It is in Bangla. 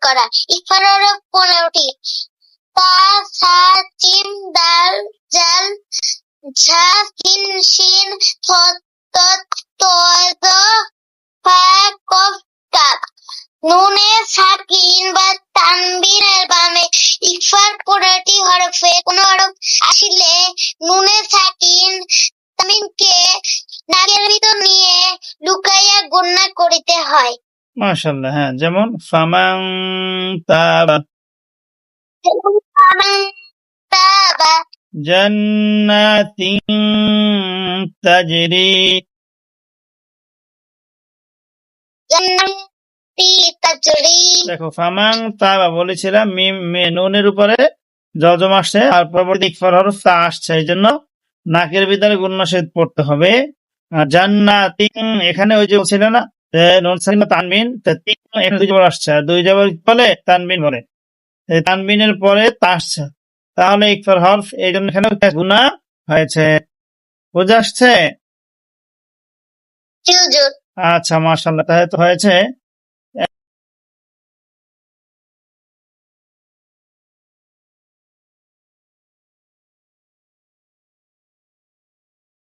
করা। ইকফার হরফ 15টি। তা, সা, জিম, দাল, জাল, ঝা, সিন, শিন, খ, ত, ত, জ, ফা, কফ, কাফ। নুনে সাকিন বা তানবিনের বামে ইকফার 15টি হরফে কোন হরফ আসিলে নুনে সাকিন তানবিনকে নাকের ভিতর নিয়ে লুকাইয়া গুণনা করিতে হয়। মাশাআল্লাহ। হ্যাঁ, যেমন ফামান তাবা, ফামান তাবা, জান্নাতিন তাজরি। জান্নাতি তাজরি। দেখো, ফামান তাবা বলেছিলাম মিম নুনের উপরে জজম আসছে আর পরবর্তী ইকফার হরফ তা আসছে, এই জন্য নাকের ভিতরে গুণনাশেদ পড়তে হবে। আর জান্নাতিন এখানে ওই যে ছিল না নুন সাকিন তানবিন, তিন এখানে দুই জবর আসছে, আর দুই জবর বলে তানবিন বলে, এই তানবিনের পরে তা আসছে, তাহলে ইকফার হরফ এই জন্য এখানে গুণা হয়েছে। বুঝে আসছে? হুজুর। আচ্ছা, মাশাআল্লাহ, তাহলে তো হয়েছে।